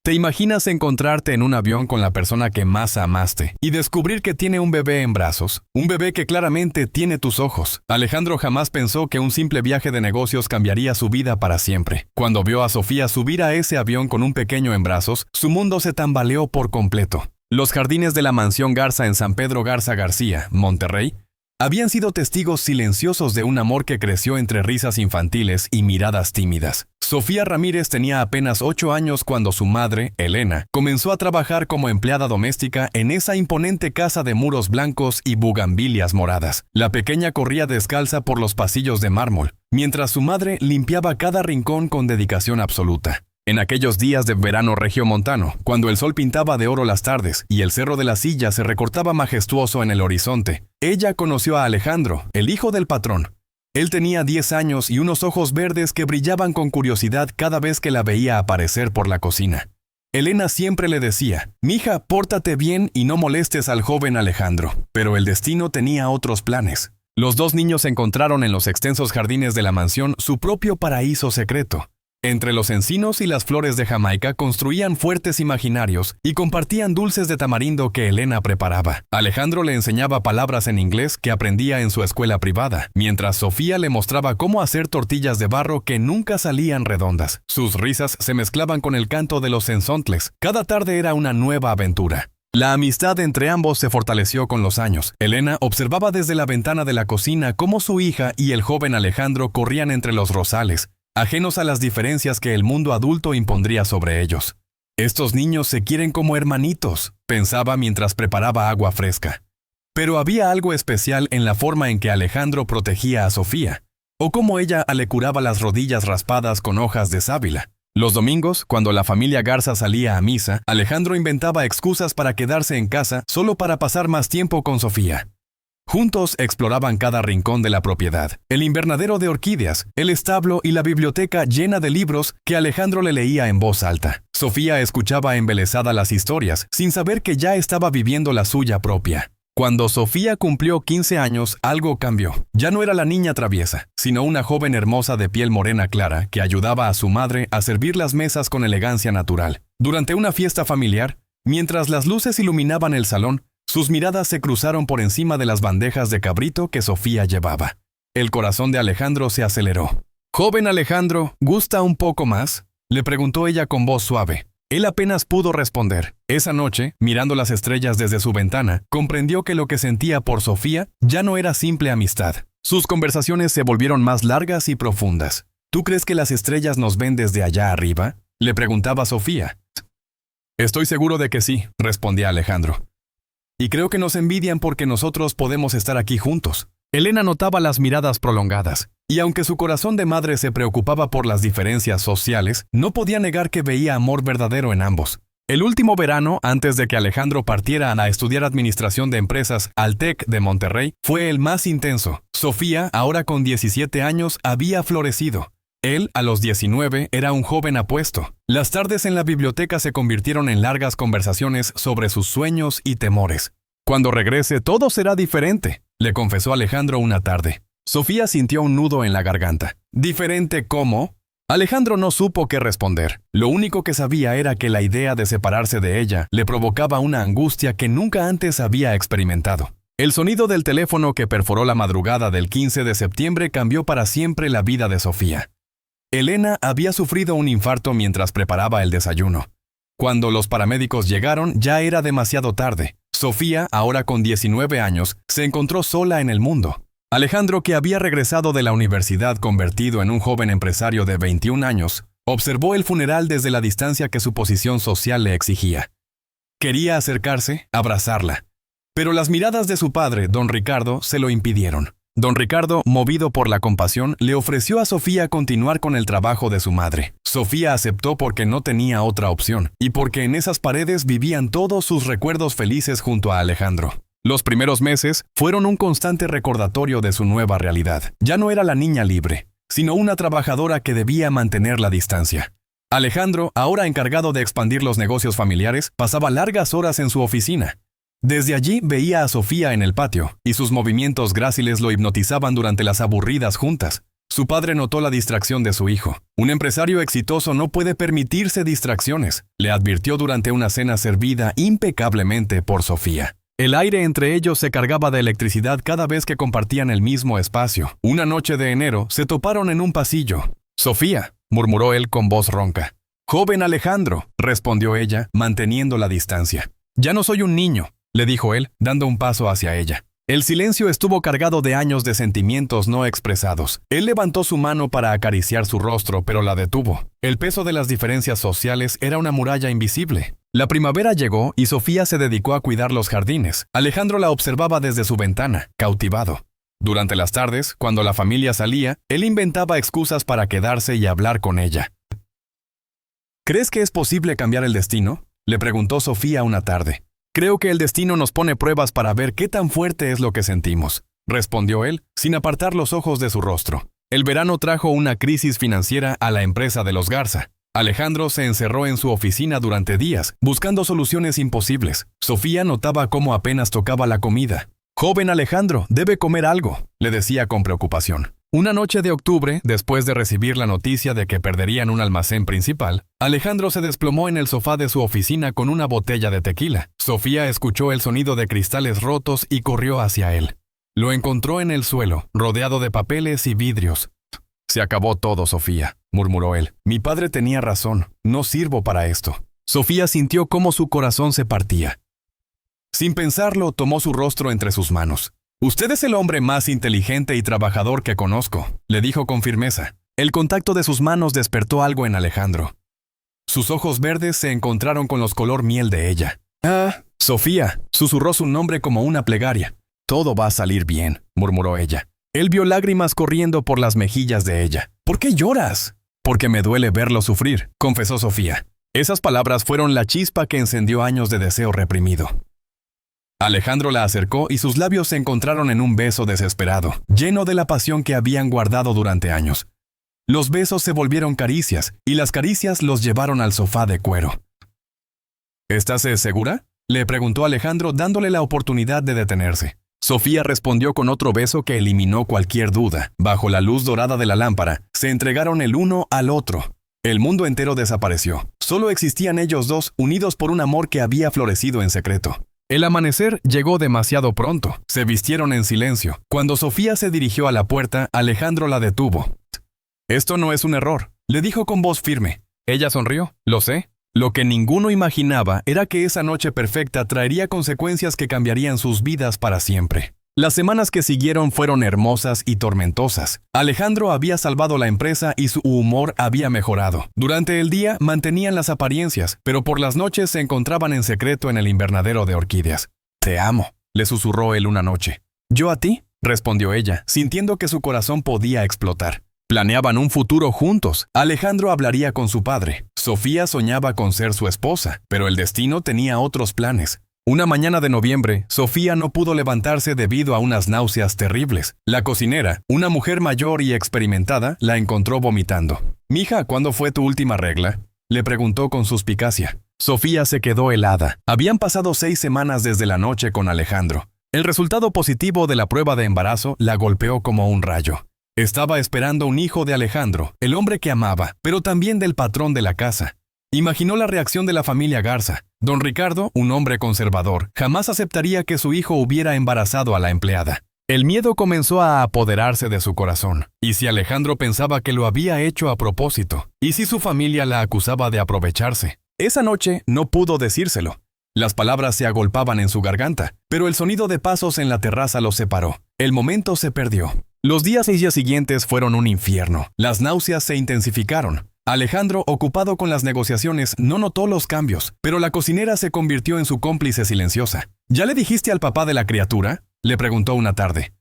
¿Te imaginas encontrarte en un avión con la persona que más amaste y descubrir que tiene un bebé en brazos? Un bebé que claramente tiene tus ojos. Alejandro jamás pensó que un simple viaje de negocios cambiaría su vida para siempre. Cuando vio a Sofía subir a ese avión con un pequeño en brazos, su mundo se tambaleó por completo. Los jardines de la mansión Garza en San Pedro Garza García, Monterrey, habían sido testigos silenciosos de un amor que creció entre risas infantiles y miradas tímidas. Sofía Ramírez tenía apenas 8 años cuando su madre, Elena, comenzó a trabajar como empleada doméstica en esa imponente casa de muros blancos y bugambilias moradas. La pequeña corría descalza por los pasillos de mármol, mientras su madre limpiaba cada rincón con dedicación absoluta. En aquellos días de verano regiomontano, cuando el sol pintaba de oro las tardes y el cerro de la Silla se recortaba majestuoso en el horizonte, ella conoció a Alejandro, el hijo del patrón. Él tenía 10 años y unos ojos verdes que brillaban con curiosidad cada vez que la veía aparecer por la cocina. Elena siempre le decía: «Mija, pórtate bien y no molestes al joven Alejandro». Pero el destino tenía otros planes. Los dos niños encontraron en los extensos jardines de la mansión su propio paraíso secreto. Entre los encinos y las flores de Jamaica construían fuertes imaginarios y compartían dulces de tamarindo que Elena preparaba. Alejandro le enseñaba palabras en inglés que aprendía en su escuela privada, mientras Sofía le mostraba cómo hacer tortillas de barro que nunca salían redondas. Sus risas se mezclaban con el canto de los zenzontles. Cada tarde era una nueva aventura. La amistad entre ambos se fortaleció con los años. Elena observaba desde la ventana de la cocina cómo su hija y el joven Alejandro corrían entre los rosales, ajenos a las diferencias que el mundo adulto impondría sobre ellos. «Estos niños se quieren como hermanitos», pensaba mientras preparaba agua fresca. Pero había algo especial en la forma en que Alejandro protegía a Sofía, o cómo ella le curaba las rodillas raspadas con hojas de sábila. Los domingos, cuando la familia Garza salía a misa, Alejandro inventaba excusas para quedarse en casa solo para pasar más tiempo con Sofía. Juntos exploraban cada rincón de la propiedad, el invernadero de orquídeas, el establo y la biblioteca llena de libros que Alejandro le leía en voz alta. Sofía escuchaba embelesada las historias, sin saber que ya estaba viviendo la suya propia. Cuando Sofía cumplió 15 años, algo cambió. Ya no era la niña traviesa, sino una joven hermosa de piel morena clara que ayudaba a su madre a servir las mesas con elegancia natural. Durante una fiesta familiar, mientras las luces iluminaban el salón, sus miradas se cruzaron por encima de las bandejas de cabrito que Sofía llevaba. El corazón de Alejandro se aceleró. «Joven Alejandro, ¿gusta un poco más?», le preguntó ella con voz suave. Él apenas pudo responder. Esa noche, mirando las estrellas desde su ventana, comprendió que lo que sentía por Sofía ya no era simple amistad. Sus conversaciones se volvieron más largas y profundas. «¿Tú crees que las estrellas nos ven desde allá arriba?», le preguntaba Sofía. «Estoy seguro de que sí», respondía Alejandro. «Y creo que nos envidian porque nosotros podemos estar aquí juntos». Elena notaba las miradas prolongadas, y aunque su corazón de madre se preocupaba por las diferencias sociales, no podía negar que veía amor verdadero en ambos. El último verano, antes de que Alejandro partiera a estudiar administración de empresas al TEC de Monterrey, fue el más intenso. Sofía, ahora con 17 años, había florecido. Él, a los 19, era un joven apuesto. Las tardes en la biblioteca se convirtieron en largas conversaciones sobre sus sueños y temores. «Cuando regrese, todo será diferente», le confesó Alejandro una tarde. Sofía sintió un nudo en la garganta. «¿Diferente cómo?». Alejandro no supo qué responder. Lo único que sabía era que la idea de separarse de ella le provocaba una angustia que nunca antes había experimentado. El sonido del teléfono que perforó la madrugada del 15 de septiembre cambió para siempre la vida de Sofía. Elena había sufrido un infarto mientras preparaba el desayuno. Cuando los paramédicos llegaron, ya era demasiado tarde. Sofía, ahora con 19 años, se encontró sola en el mundo. Alejandro, que había regresado de la universidad convertido en un joven empresario de 21 años, observó el funeral desde la distancia que su posición social le exigía. Quería acercarse, abrazarla, pero las miradas de su padre, don Ricardo, se lo impidieron. Don Ricardo, movido por la compasión, le ofreció a Sofía continuar con el trabajo de su madre. Sofía aceptó porque no tenía otra opción, y porque en esas paredes vivían todos sus recuerdos felices junto a Alejandro. Los primeros meses fueron un constante recordatorio de su nueva realidad. Ya no era la niña libre, sino una trabajadora que debía mantener la distancia. Alejandro, ahora encargado de expandir los negocios familiares, pasaba largas horas en su oficina. Desde allí veía a Sofía en el patio, y sus movimientos gráciles lo hipnotizaban durante las aburridas juntas. Su padre notó la distracción de su hijo. Un empresario exitoso no puede permitirse distracciones, le advirtió durante una cena servida impecablemente por Sofía. El aire entre ellos se cargaba de electricidad cada vez que compartían el mismo espacio. Una noche de enero se toparon en un pasillo. «Sofía», murmuró él con voz ronca. «Joven Alejandro», respondió ella, manteniendo la distancia. «Ya no soy un niño», le dijo él, dando un paso hacia ella. El silencio estuvo cargado de años de sentimientos no expresados. Él levantó su mano para acariciar su rostro, pero la detuvo. El peso de las diferencias sociales era una muralla invisible. La primavera llegó y Sofía se dedicó a cuidar los jardines. Alejandro la observaba desde su ventana, cautivado. Durante las tardes, cuando la familia salía, él inventaba excusas para quedarse y hablar con ella. «¿Crees que es posible cambiar el destino?», le preguntó Sofía una tarde. «Creo que el destino nos pone pruebas para ver qué tan fuerte es lo que sentimos», respondió él, sin apartar los ojos de su rostro. El verano trajo una crisis financiera a la empresa de los Garza. Alejandro se encerró en su oficina durante días, buscando soluciones imposibles. Sofía notaba cómo apenas tocaba la comida. «Joven Alejandro, debe comer algo», le decía con preocupación. Una noche de octubre, después de recibir la noticia de que perderían un almacén principal, Alejandro se desplomó en el sofá de su oficina con una botella de tequila. Sofía escuchó el sonido de cristales rotos y corrió hacia él. Lo encontró en el suelo, rodeado de papeles y vidrios. «Se acabó todo, Sofía», murmuró él. «Mi padre tenía razón. No sirvo para esto». Sofía sintió cómo su corazón se partía. Sin pensarlo, tomó su rostro entre sus manos. «Usted es el hombre más inteligente y trabajador que conozco», le dijo con firmeza. El contacto de sus manos despertó algo en Alejandro. Sus ojos verdes se encontraron con los color miel de ella. «Ah, Sofía», susurró su nombre como una plegaria. «Todo va a salir bien», murmuró ella. Él vio lágrimas corriendo por las mejillas de ella. «¿Por qué lloras?» «Porque me duele verlo sufrir», confesó Sofía. Esas palabras fueron la chispa que encendió años de deseo reprimido. Alejandro la acercó y sus labios se encontraron en un beso desesperado, lleno de la pasión que habían guardado durante años. Los besos se volvieron caricias, y las caricias los llevaron al sofá de cuero. «¿Estás segura?», le preguntó Alejandro, dándole la oportunidad de detenerse. Sofía respondió con otro beso que eliminó cualquier duda. Bajo la luz dorada de la lámpara, se entregaron el uno al otro. El mundo entero desapareció. Solo existían ellos dos, unidos por un amor que había florecido en secreto. El amanecer llegó demasiado pronto. Se vistieron en silencio. Cuando Sofía se dirigió a la puerta, Alejandro la detuvo. «Esto no es un error», le dijo con voz firme. Ella sonrió. «Lo sé». Lo que ninguno imaginaba era que esa noche perfecta traería consecuencias que cambiarían sus vidas para siempre. Las semanas que siguieron fueron hermosas y tormentosas. Alejandro había salvado la empresa y su humor había mejorado. Durante el día mantenían las apariencias, pero por las noches se encontraban en secreto en el invernadero de orquídeas. «Te amo», le susurró él una noche. «¿Yo a ti?», respondió ella, sintiendo que su corazón podía explotar. Planeaban un futuro juntos. Alejandro hablaría con su padre. Sofía soñaba con ser su esposa, pero el destino tenía otros planes. Una mañana de noviembre, Sofía no pudo levantarse debido a unas náuseas terribles. La cocinera, una mujer mayor y experimentada, la encontró vomitando. «Mija, ¿cuándo fue tu última regla?», le preguntó con suspicacia. Sofía se quedó helada. Habían pasado 6 semanas desde la noche con Alejandro. El resultado positivo de la prueba de embarazo la golpeó como un rayo. Estaba esperando un hijo de Alejandro, el hombre que amaba, pero también del patrón de la casa. Imaginó la reacción de la familia Garza. Don Ricardo, un hombre conservador, jamás aceptaría que su hijo hubiera embarazado a la empleada. El miedo comenzó a apoderarse de su corazón. ¿Y si Alejandro pensaba que lo había hecho a propósito? ¿Y si su familia la acusaba de aprovecharse? Esa noche no pudo decírselo. Las palabras se agolpaban en su garganta, pero el sonido de pasos en la terraza los separó. El momento se perdió. Los días y días siguientes fueron un infierno. Las náuseas se intensificaron. Alejandro, ocupado con las negociaciones, no notó los cambios, pero la cocinera se convirtió en su cómplice silenciosa. «¿Ya le dijiste al papá de la criatura?», le preguntó una tarde.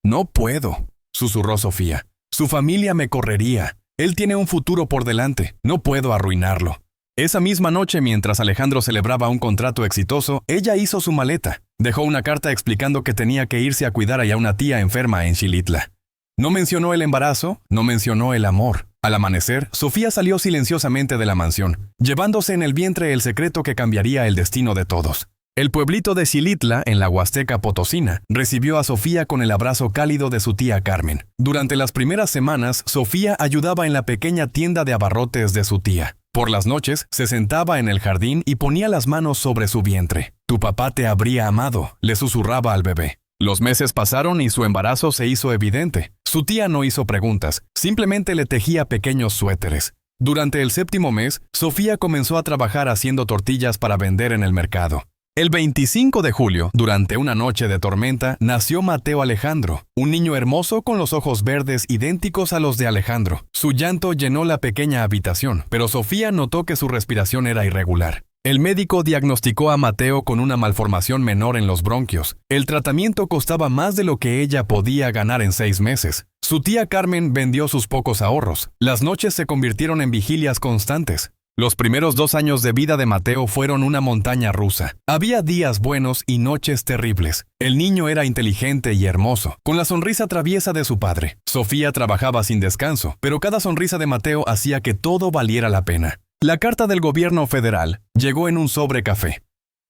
«No puedo», susurró Sofía. «Su familia me correría. Él tiene un futuro por delante. No puedo arruinarlo». Esa misma noche, mientras Alejandro celebraba un contrato exitoso, ella hizo su maleta. Dejó una carta explicando que tenía que irse a cuidar a una tía enferma en Xilitla. No mencionó el embarazo, no mencionó el amor. Al amanecer, Sofía salió silenciosamente de la mansión, llevándose en el vientre el secreto que cambiaría el destino de todos. El pueblito de Xilitla, en la Huasteca Potosina, recibió a Sofía con el abrazo cálido de su tía Carmen. Durante las primeras semanas, Sofía ayudaba en la pequeña tienda de abarrotes de su tía. Por las noches, se sentaba en el jardín y ponía las manos sobre su vientre. «Tu papá te habría amado», le susurraba al bebé. Los meses pasaron y su embarazo se hizo evidente. Su tía no hizo preguntas, simplemente le tejía pequeños suéteres. Durante el 7º mes, Sofía comenzó a trabajar haciendo tortillas para vender en el mercado. El 25 de julio, durante una noche de tormenta, nació Mateo Alejandro, un niño hermoso con los ojos verdes idénticos a los de Alejandro. Su llanto llenó la pequeña habitación, pero Sofía notó que su respiración era irregular. El médico diagnosticó a Mateo con una malformación menor en los bronquios. El tratamiento costaba más de lo que ella podía ganar en 6 meses. Su tía Carmen vendió sus pocos ahorros. Las noches se convirtieron en vigilias constantes. Los primeros 2 años de vida de Mateo fueron una montaña rusa. Había días buenos y noches terribles. El niño era inteligente y hermoso, con la sonrisa traviesa de su padre. Sofía trabajaba sin descanso, pero cada sonrisa de Mateo hacía que todo valiera la pena. La carta del gobierno federal llegó en un sobre café.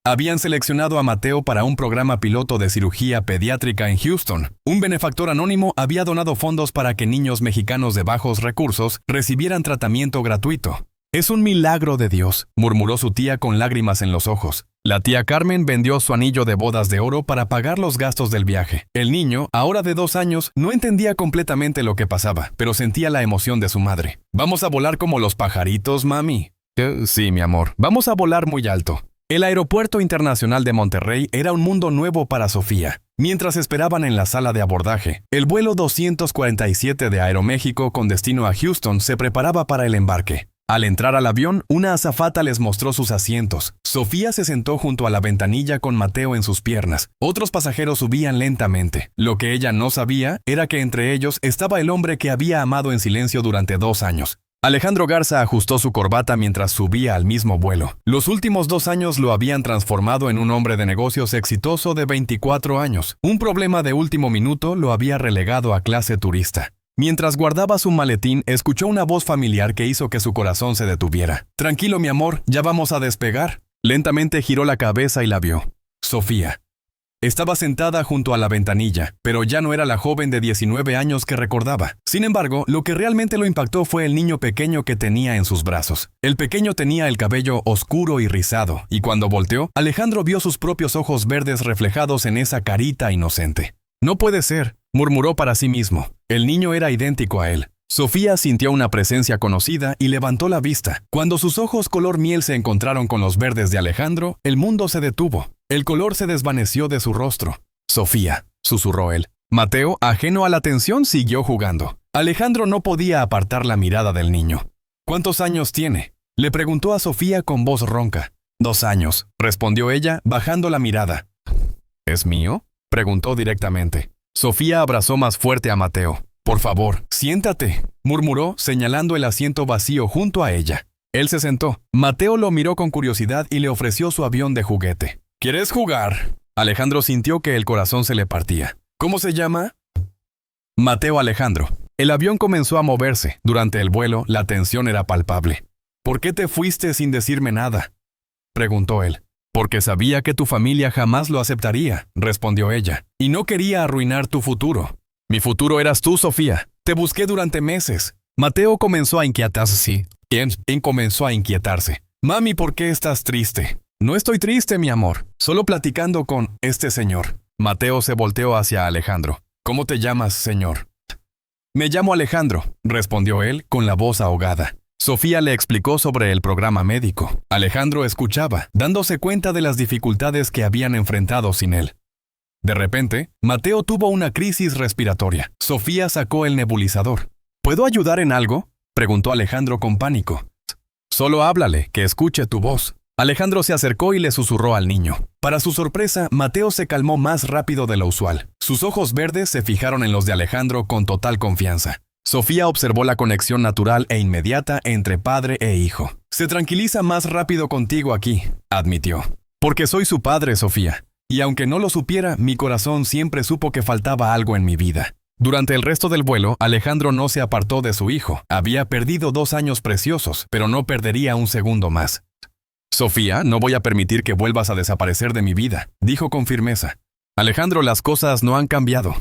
Habían seleccionado a Mateo para un programa piloto de cirugía pediátrica en Houston. Un benefactor anónimo había donado fondos para que niños mexicanos de bajos recursos recibieran tratamiento gratuito. «Es un milagro de Dios», murmuró su tía con lágrimas en los ojos. La tía Carmen vendió su anillo de bodas de oro para pagar los gastos del viaje. El niño, ahora de 2 años, no entendía completamente lo que pasaba, pero sentía la emoción de su madre. «¿Vamos a volar como los pajaritos, mami?» Sí, mi amor. Vamos a volar muy alto». El Aeropuerto Internacional de Monterrey era un mundo nuevo para Sofía. Mientras esperaban en la sala de abordaje, el vuelo 247 de Aeroméxico con destino a Houston se preparaba para el embarque. Al entrar al avión, una azafata les mostró sus asientos. Sofía se sentó junto a la ventanilla con Mateo en sus piernas. Otros pasajeros subían lentamente. Lo que ella no sabía era que entre ellos estaba el hombre que había amado en silencio durante 2 años. Alejandro Garza ajustó su corbata mientras subía al mismo vuelo. Los últimos 2 años lo habían transformado en un hombre de negocios exitoso de 24 años. Un problema de último minuto lo había relegado a clase turista. Mientras guardaba su maletín, escuchó una voz familiar que hizo que su corazón se detuviera. «Tranquilo, mi amor, ya vamos a despegar». Lentamente giró la cabeza y la vio. Sofía. Estaba sentada junto a la ventanilla, pero ya no era la joven de 19 años que recordaba. Sin embargo, lo que realmente lo impactó fue el niño pequeño que tenía en sus brazos. El pequeño tenía el cabello oscuro y rizado, y cuando volteó, Alejandro vio sus propios ojos verdes reflejados en esa carita inocente. «No puede ser», murmuró para sí mismo. El niño era idéntico a él. Sofía sintió una presencia conocida y levantó la vista. Cuando sus ojos color miel se encontraron con los verdes de Alejandro, el mundo se detuvo. El color se desvaneció de su rostro. «Sofía», susurró él. Mateo, ajeno a la tensión, siguió jugando. Alejandro no podía apartar la mirada del niño. «¿Cuántos años tiene?», le preguntó a Sofía con voz ronca. «2 años», respondió ella, bajando la mirada. «¿Es mío?», preguntó directamente. Sofía abrazó más fuerte a Mateo. «Por favor, siéntate», murmuró, señalando el asiento vacío junto a ella. Él se sentó. Mateo lo miró con curiosidad y le ofreció su avión de juguete. «¿Quieres jugar?». Alejandro sintió que el corazón se le partía. «¿Cómo se llama?». «Mateo Alejandro». El avión comenzó a moverse. Durante el vuelo, la tensión era palpable. «¿Por qué te fuiste sin decirme nada?», preguntó él. «Porque sabía que tu familia jamás lo aceptaría», respondió ella. «Y no quería arruinar tu futuro». «Mi futuro eras tú, Sofía. Te busqué durante meses». Mateo comenzó a inquietarse. ¿Quién comenzó a inquietarse? «Mami, ¿por qué estás triste?». «No estoy triste, mi amor. Solo platicando con este señor». Mateo se volteó hacia Alejandro. «¿Cómo te llamas, señor?». «Me llamo Alejandro», respondió él con la voz ahogada. Sofía le explicó sobre el programa médico. Alejandro escuchaba, dándose cuenta de las dificultades que habían enfrentado sin él. De repente, Mateo tuvo una crisis respiratoria. Sofía sacó el nebulizador. «¿Puedo ayudar en algo?», preguntó Alejandro con pánico. «Solo háblale, que escuche tu voz». Alejandro se acercó y le susurró al niño. Para su sorpresa, Mateo se calmó más rápido de lo usual. Sus ojos verdes se fijaron en los de Alejandro con total confianza. Sofía observó la conexión natural e inmediata entre padre e hijo. «Se tranquiliza más rápido contigo aquí», admitió. «Porque soy su padre, Sofía. Y aunque no lo supiera, mi corazón siempre supo que faltaba algo en mi vida». Durante el resto del vuelo, Alejandro no se apartó de su hijo. Había perdido 2 años preciosos, pero no perdería un segundo más. Sofía, no voy a permitir que vuelvas a desaparecer de mi vida, dijo con firmeza. Alejandro, las cosas no han cambiado.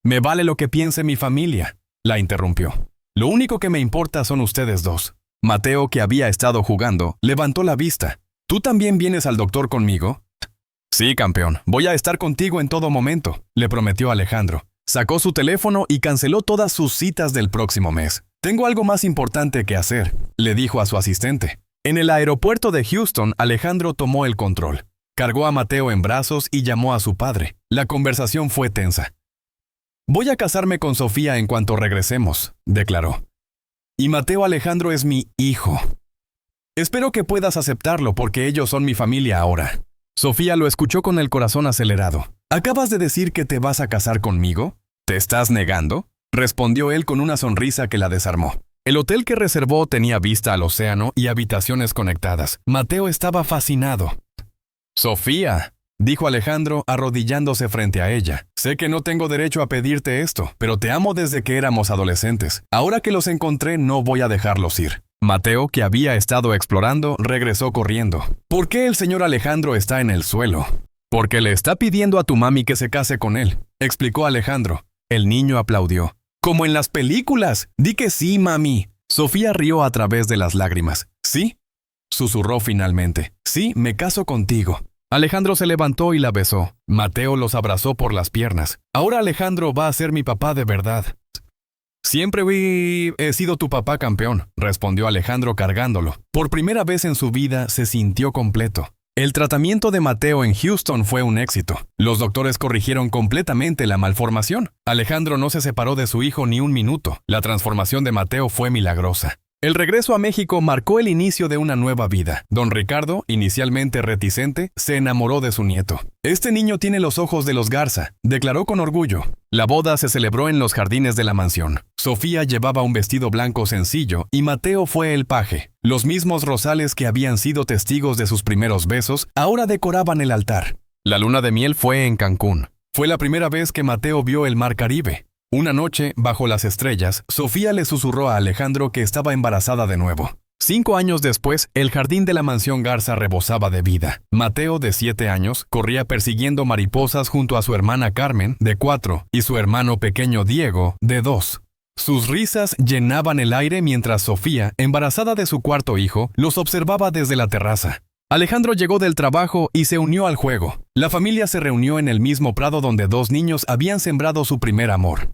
Me vale lo que piense mi familia, la interrumpió. Lo único que me importa son ustedes dos. Mateo, que había estado jugando, levantó la vista. ¿Tú también vienes al doctor conmigo? Sí, campeón, voy a estar contigo en todo momento, le prometió Alejandro. Sacó su teléfono y canceló todas sus citas del próximo mes. Tengo algo más importante que hacer, le dijo a su asistente. En el aeropuerto de Houston, Alejandro tomó el control. Cargó a Mateo en brazos y llamó a su padre. La conversación fue tensa. Voy a casarme con Sofía en cuanto regresemos, declaró. Y Mateo Alejandro es mi hijo. Espero que puedas aceptarlo porque ellos son mi familia ahora. Sofía lo escuchó con el corazón acelerado. ¿Acabas de decir que te vas a casar conmigo? ¿Te estás negando? Respondió él con una sonrisa que la desarmó. El hotel que reservó tenía vista al océano y habitaciones conectadas. Mateo estaba fascinado. Sofía, dijo Alejandro arrodillándose frente a ella. Sé que no tengo derecho a pedirte esto, pero te amo desde que éramos adolescentes. Ahora que los encontré, no voy a dejarlos ir. Mateo, que había estado explorando, regresó corriendo. ¿Por qué el señor Alejandro está en el suelo? Porque le está pidiendo a tu mami que se case con él, explicó Alejandro. El niño aplaudió. Como en las películas. Di que sí, mami. Sofía rió a través de las lágrimas. ¿Sí? Susurró finalmente. Sí, me caso contigo. Alejandro se levantó y la besó. Mateo los abrazó por las piernas. Ahora Alejandro va a ser mi papá de verdad. Siempre he sido tu papá, campeón, respondió Alejandro cargándolo. Por primera vez en su vida se sintió completo. El tratamiento de Mateo en Houston fue un éxito. Los doctores corrigieron completamente la malformación. Alejandro no se separó de su hijo ni un minuto. La transformación de Mateo fue milagrosa. El regreso a México marcó el inicio de una nueva vida. Don Ricardo, inicialmente reticente, se enamoró de su nieto. Este niño tiene los ojos de los Garza, declaró con orgullo. La boda se celebró en los jardines de la mansión. Sofía llevaba un vestido blanco sencillo y Mateo fue el paje. Los mismos rosales que habían sido testigos de sus primeros besos ahora decoraban el altar. La luna de miel fue en Cancún. Fue la primera vez que Mateo vio el mar Caribe. Una noche, bajo las estrellas, Sofía le susurró a Alejandro que estaba embarazada de nuevo. 5 años después, el jardín de la mansión Garza rebosaba de vida. Mateo, de 7 años, corría persiguiendo mariposas junto a su hermana Carmen, de 4, y su hermano pequeño Diego, de 2. Sus risas llenaban el aire mientras Sofía, embarazada de su cuarto hijo, los observaba desde la terraza. Alejandro llegó del trabajo y se unió al juego. La familia se reunió en el mismo prado donde 2 niños habían sembrado su primer amor.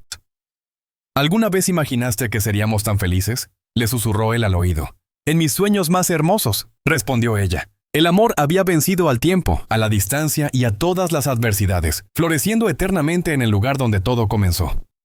¿Alguna vez imaginaste que seríamos tan felices?, le susurró él al oído. En mis sueños más hermosos, respondió ella. El amor había vencido al tiempo, a la distancia y a todas las adversidades, floreciendo eternamente en el lugar donde todo comenzó.